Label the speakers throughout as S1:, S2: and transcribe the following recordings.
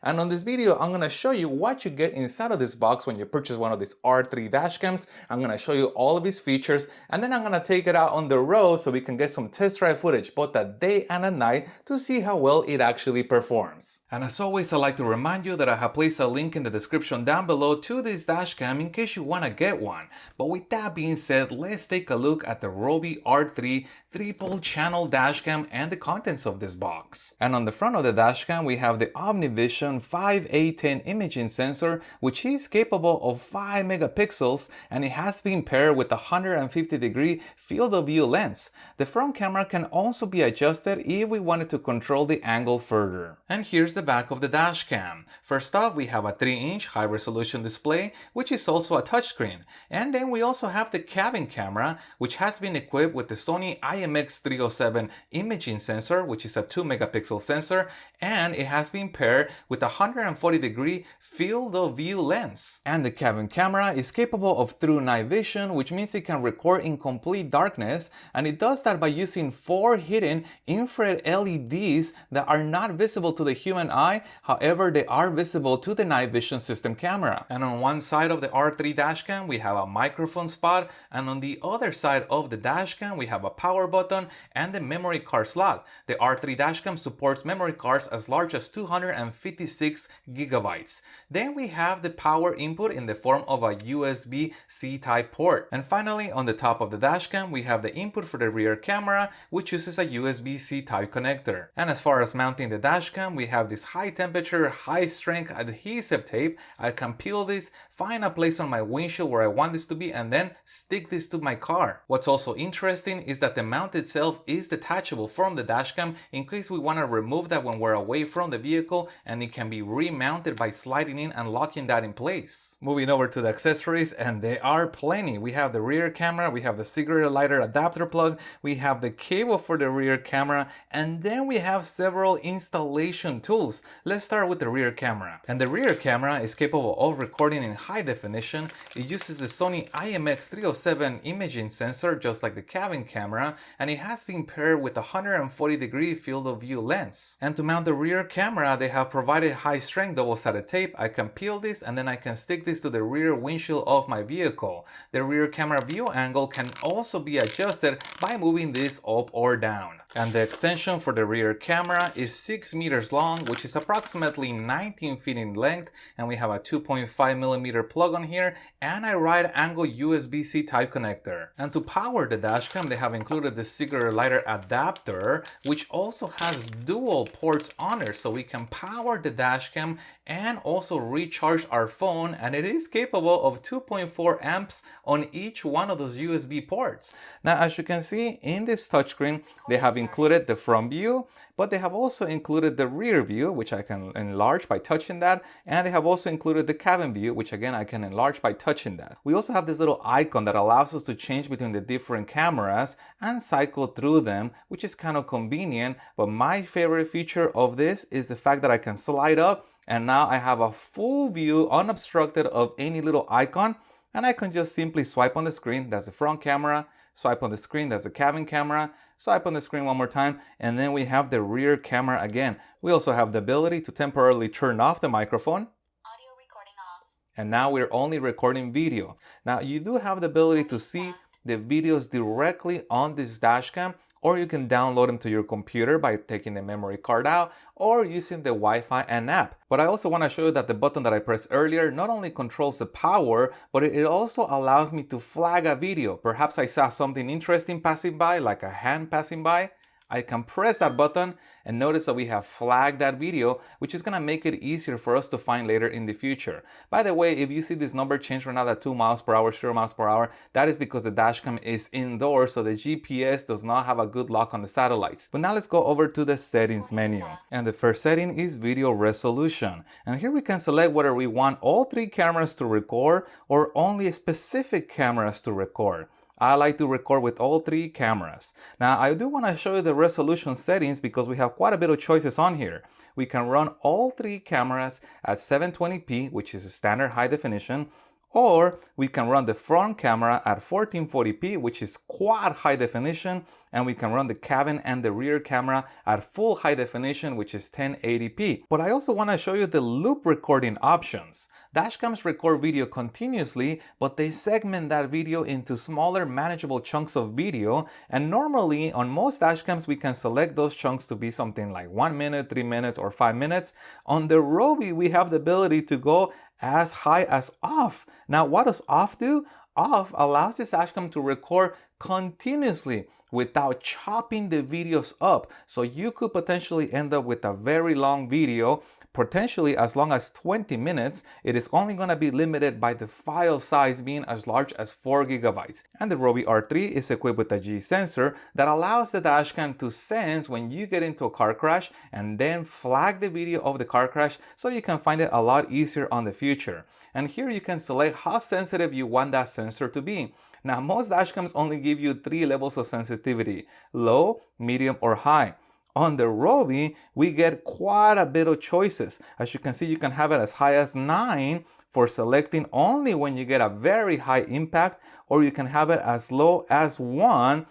S1: And on this video, I'm going to show you what you get inside of this box when you purchase one of these R3 dash cams. I'm going to show you all of its features, and then I'm going to take it out on the road so we can get some test drive footage both at day and at night to see how well it actually performs. And as always, I'd like to remind you that I have placed a link in the description down below to this dash cam in case you want to get one. But with that being said, let's take a look at the Rove R3 triple channel dash cam and the contents of this box. And on the front of the dash cam, we have the OmniVision 5A10 imaging sensor, which is capable of 5 megapixels, and it has been paired with a 150-degree field of view lens. The front camera can also be adjusted if we wanted to control the angle further. And here's the back of the dash cam. First off, we have a 3-inch high-resolution display, which is also a touchscreen. And then we also have the cabin camera, which has been equipped with the Sony IMX307 imaging sensor, which is a 2 megapixel sensor, and it has been paired with a 140-degree field of view lens. And the cabin camera is capable of through night vision, which means it can record in complete darkness, and it does that by using 4 hidden infrared LEDs that are not visible to the human eye. However, they are visible to the night vision system camera. And on one side of the R3 dashcam, we have a microphone spot, and on the other side of the dashcam, we have a power button and the memory card slot. The R3 dashcam supports memory cards as large as 256 gigabytes. Then we have the power input in the form of a USB-C type port. And finally, on the top of the dashcam, we have the input for the rear camera, which uses a USB-C type connector. And as far as mounting the dashcam, we have this high temperature, high strength adhesive tape. I can peel this, find a place on my windshield where I want this to be, and then stick this to my car. What's also interesting is that the mount itself is detachable from the dashcam in case we want to remove that when we're away from the vehicle, and it can be remounted by sliding in and locking that in place. Moving over to the accessories, and there are plenty. We have the rear camera, we have the cigarette lighter adapter plug, we have the cable for the rear camera, and then we have several installation tools. Let's start with the rear camera. And the rear camera is capable of recording in high definition. It uses the Sony IMX307 imaging sensor just like the cabin camera, and it has been paired with a 140-degree field of view lens. And to mount the rear camera, they have provided high-strength double-sided tape. I can peel this and then I can stick this to the rear windshield of my vehicle. The rear camera view angle can also be adjusted by moving this up or down. And the extension for the rear camera is 6 meters long, which is approximately 19 feet in length, and we have a 2.5 millimeter plug on here and a right angle USB-C type connector. And to power the dashcam, they have included the cigarette lighter adapter, which also has dual ports on it, so we can power the dashcam and also recharge our phone, and it is capable of 2.4 amps on each one of those USB ports. Now, as you can see in this touchscreen, they have included the front view, but they have also included the rear view, which I can enlarge by touching that, and they have also included the cabin view, which again I can enlarge by touching that. We also have this little icon that allows us to change between the different cameras and cycle through them, which is kind of convenient. But my favorite feature of this is the fact that I can slide up, and now I have a full view unobstructed of any little icon, and I can just simply swipe on the screen. That's the front camera. Swipe on the screen, that's the cabin camera. Swipe on the screen one more time, and then we have the rear camera again. We also have the ability to temporarily turn off the microphone. Audio recording off. And now we're only recording video. Now you do have the ability to see the videos directly on this dashcam, or you can download them to your computer by taking the memory card out or using the Wi-Fi and app. But I also want to show you that the button that I pressed earlier not only controls the power, but it also allows me to flag a video. Perhaps I saw something interesting passing by, like a hand passing by. I can press that button and notice that we have flagged that video, which is going to make it easier for us to find later in the future. By the way, if you see this number change right now at 2 miles per hour, 0 miles per hour, that is because the dashcam is indoors, so the GPS does not have a good lock on the satellites. But now let's go over to the settings menu. And the first setting is video resolution. And here we can select whether we want all 3 cameras to record or only specific cameras to record. I like to record with all 3 cameras. Now I do want to show you the resolution settings because we have quite a bit of choices on here. We can run all 3 cameras at 720p, which is a standard high definition, Or we can run the front camera at 1440p, which is quad high definition, and we can run the cabin and the rear camera at full high definition, which is 1080p. But I also want to show you the loop recording options. Dashcams record video continuously, but they segment that video into smaller manageable chunks of video, and normally on most dashcams we can select those chunks to be something like 1 minute, 3 minutes, or 5 minutes. On the Rove, we have the ability to go as high as off. Now what does off do? Off allows this dashcam to record continuously without chopping the videos up. So you could potentially end up with a very long video, potentially as long as 20 minutes. It is only going to be limited by the file size being as large as 4 gigabytes. And the Rove R3 is equipped with a G sensor that allows the dashcam to sense when you get into a car crash and then flag the video of the car crash so you can find it a lot easier on the future. And here you can select how sensitive you want that sensor to be. Now, most dashcams only give you 3 levels of sensitivity: low, medium, or high. On the Rove, we get quite a bit of choices. As you can see, you can have it as high as 9 for selecting only when you get a very high impact, or you can have it as low as 1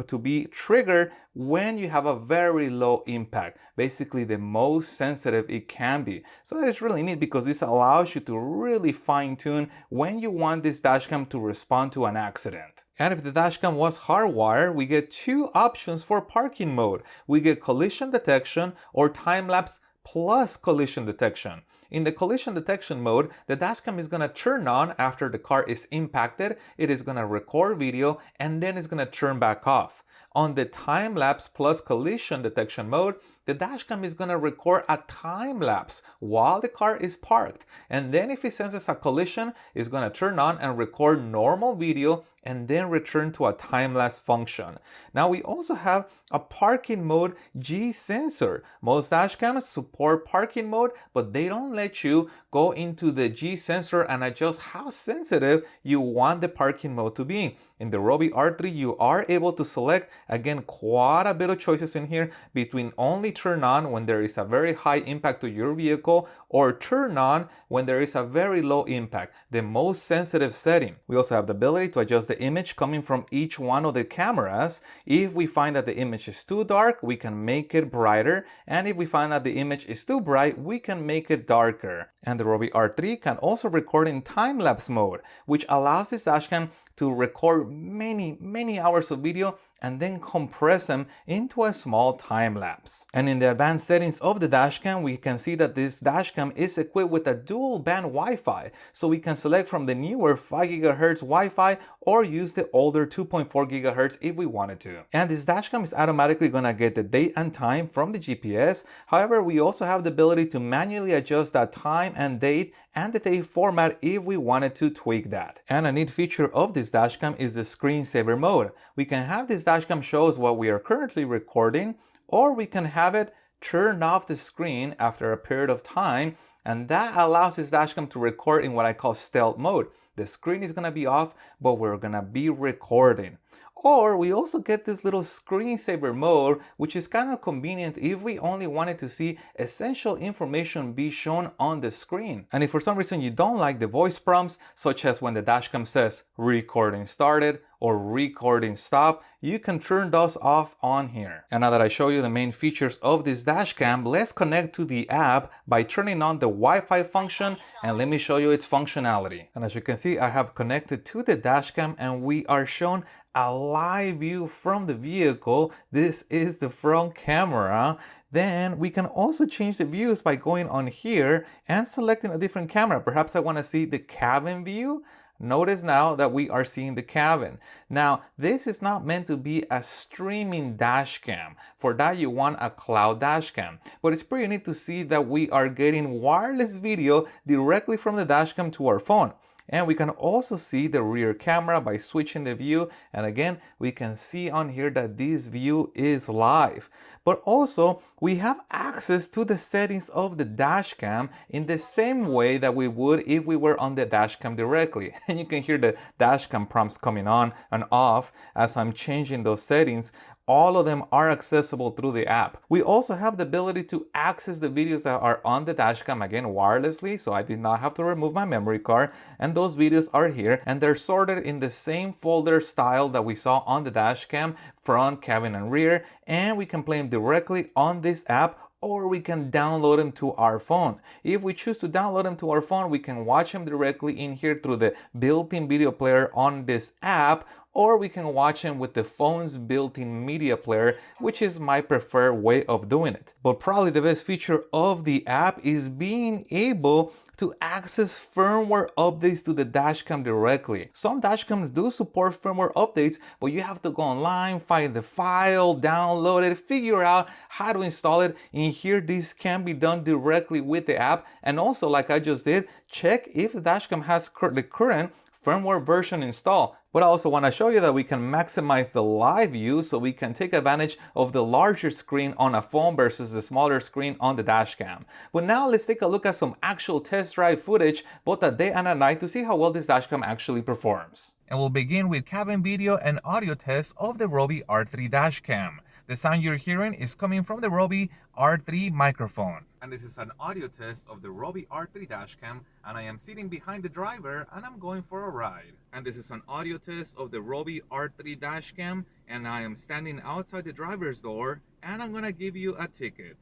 S1: to be triggered when you have a very low impact, basically the most sensitive it can be. So that is really neat because this allows you to really fine-tune when you want this dashcam to respond to an accident. And if the dashcam was hardwired, we get 2 options for parking mode. We get collision detection or time-lapse plus collision detection. In the collision detection mode, the dashcam is going to turn on after the car is impacted. It is going to record video and then it's going to turn back off. On the time-lapse plus collision detection mode, the dashcam is going to record a time lapse while the car is parked. And then if it senses a collision, it's going to turn on and record normal video and then return to a time-lapse function. Now we also have a parking mode G sensor. Most dashcams support parking mode, but they don't let you go into the G sensor and adjust how sensitive you want the parking mode to be. In the Rove R3, you are able to select, again, quite a bit of choices in here between only turn on when there is a very high impact to your vehicle or turn on when there is a very low impact, the most sensitive setting. We also have the ability to adjust the image coming from each one of the cameras. If we find that the image is too dark, we can make it brighter, and if we find that the image is too bright, we can make it darker. And the Rove R3 can also record in time-lapse mode, which allows this dashcam to record many hours of video and then compress them into a small time lapse. And in the advanced settings of the dashcam, we can see that this dashcam is equipped with a dual band Wi-Fi, so we can select from the newer 5 GHz Wi-Fi or use the older 2.4 GHz if we wanted to. And this dashcam is automatically gonna get the date and time from the GPS. However, we also have the ability to manually adjust that time and date and the day format if we wanted to tweak that. And a neat feature of this dashcam is the screensaver mode. We can have this dashcam show us what we are currently recording, or we can have it turn off the screen after a period of time, and that allows this dashcam to record in what I call stealth mode. The screen is gonna be off, but we're gonna be recording. Or we also get this little screensaver mode, which is kind of convenient if we only wanted to see essential information be shown on the screen. And if for some reason you don't like the voice prompts, such as when the dashcam says recording started or recording stop, you can turn those off on here. And now that I show you the main features of this dashcam, let's connect to the app by turning on the Wi-Fi function, and let me show you its functionality. And as you can see, I have connected to the dashcam and we are shown a live view from the vehicle. This is the front camera. Then we can also change the views by going on here and selecting a different camera. Perhaps I want to see the cabin view. Notice now that we are seeing the cabin. Now, this is not meant to be a streaming dashcam. For that, you want a cloud dashcam. But it's pretty neat to see that we are getting wireless video directly from the dashcam to our phone. And we can also see the rear camera by switching the view. And again, we can see on here that this view is live. But also, we have access to the settings of the dashcam in the same way that we would if we were on the dashcam directly. And you can hear the dashcam prompts coming on and off as I'm changing those settings. all of them are accessible through the app. We also have the ability to access the videos that are on the dashcam, again wirelessly, so I did not have to remove my memory card, and those videos are here and they're sorted in the same folder style that we saw on the dashcam, front, cabin, and rear, and we can play them directly on this app, or we can download them to our phone. If we choose to download them to our phone, we can watch them directly in here through the built-in video player on this app, or we can watch them with the phone's built-in media player, which is my preferred way of doing it. But probably the best feature of the app is being able to access firmware updates to the dashcam directly. Some dashcams do support firmware updates, but you have to go online, find the file, download it, figure out how to install it. In here, this can be done directly with the app, and also, like I just did, check if the dashcam has the current firmware version installed. But I also want to show you that we can maximize the live view, so we can take advantage of the larger screen on a phone versus the smaller screen on the dashcam. But now let's take a look at some actual test drive footage, both at day and at night, to see how well this dashcam actually performs. And we'll begin with cabin video and audio tests of the Rove R3 dashcam. The sound you're hearing is coming from the Rove R3 microphone. And this is an audio test of the Rove R3 dashcam, and I am sitting behind the driver and I'm going for a ride. And this is an audio test of the Rove R3 dashcam, and I am standing outside the driver's door and I'm gonna give you a ticket.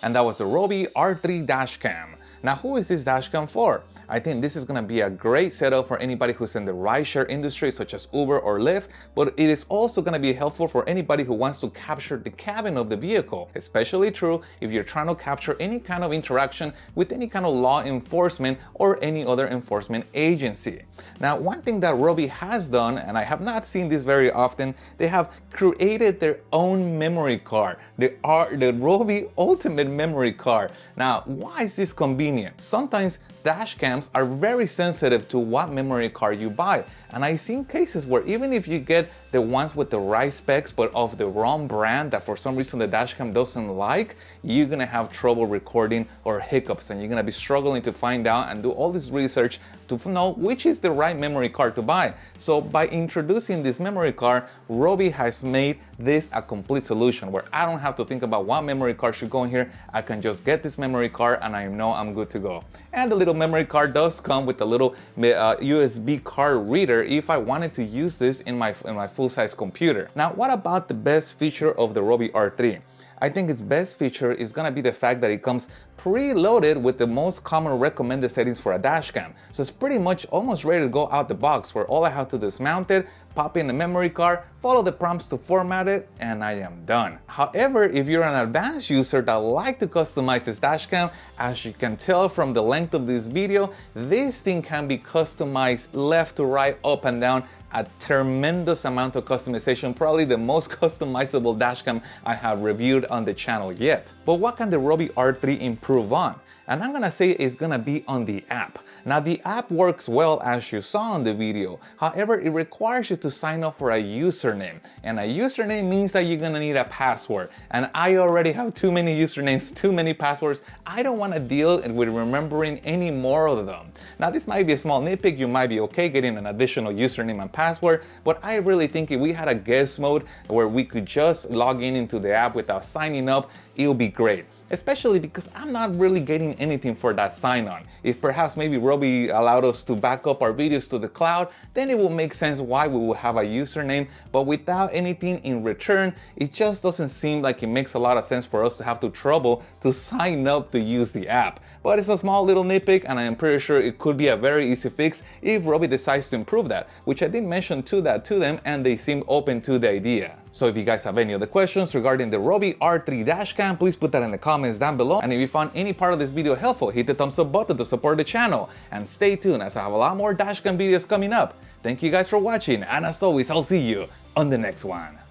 S1: And that was the Rove R3 dashcam. Now, who is this dashcam for? I think this is gonna be a great setup for anybody who's in the rideshare industry, such as Uber or Lyft, but it is also gonna be helpful for anybody who wants to capture the cabin of the vehicle. Especially true if you're trying to capture any kind of interaction with any kind of law enforcement or any other enforcement agency. Now, one thing that Rove has done, and I have not seen this very often, they have created their own memory card, the Rove Ultimate Memory Card. Now, why is this convenient? Sometimes dashcams are very sensitive to what memory card you buy, and I've seen cases where even if you get the ones with the right specs but of the wrong brand that for some reason the dashcam doesn't like, you're gonna have trouble recording or hiccups, and you're gonna be struggling to find out and do all this research to know which is the right memory card to buy. So by introducing this memory card, Rove has made this a complete solution where I don't have to think about what memory card should go in here. I can just get this memory card and I know I'm good to go. And the little memory card does come with a little USB card reader if I wanted to use this in my full-size computer. Now, what about the best feature of the Rove R3? I think its best feature is gonna be the fact that it comes preloaded with the most common recommended settings for a dash cam. So it's pretty much almost ready to go out the box, where all I have to do is mount it, pop in the memory card, follow the prompts to format it, and I am done. However, if you're an advanced user that like to customize this dash cam, as you can tell from the length of this video, this thing can be customized left to right, up and down, a tremendous amount of customization, probably the most customizable dashcam I have reviewed on the channel yet. But what can the Rove R3 improve on? And I'm gonna say it's gonna be on the app. Now the app works well as you saw in the video. However, it requires you to sign up for a username. And a username means that you're gonna need a password. And I already have too many usernames, too many passwords. I don't wanna deal with remembering any more of them. Now this might be a small nitpick, you might be okay getting an additional username and password, but I really think if we had a guest mode where we could just log in into the app without signing up, it would be great. Especially because I'm not really getting anything for that sign on. If perhaps maybe Rove allowed us to back up our videos to the cloud, then it will make sense why we will have a username, but without anything in return, it just doesn't seem like it makes a lot of sense for us to have to trouble to sign up to use the app. But it's a small little nitpick, and I am pretty sure it could be a very easy fix if Rove decides to improve that, which I did mention to them, and they seem open to the idea. So if you guys have any other questions regarding the Rove R3 dashcam, please put that in the comments down below. And if you found any part of this video helpful, hit the thumbs up button to support the channel. And stay tuned as I have a lot more dashcam videos coming up. Thank you guys for watching, and as always, I'll see you on the next one.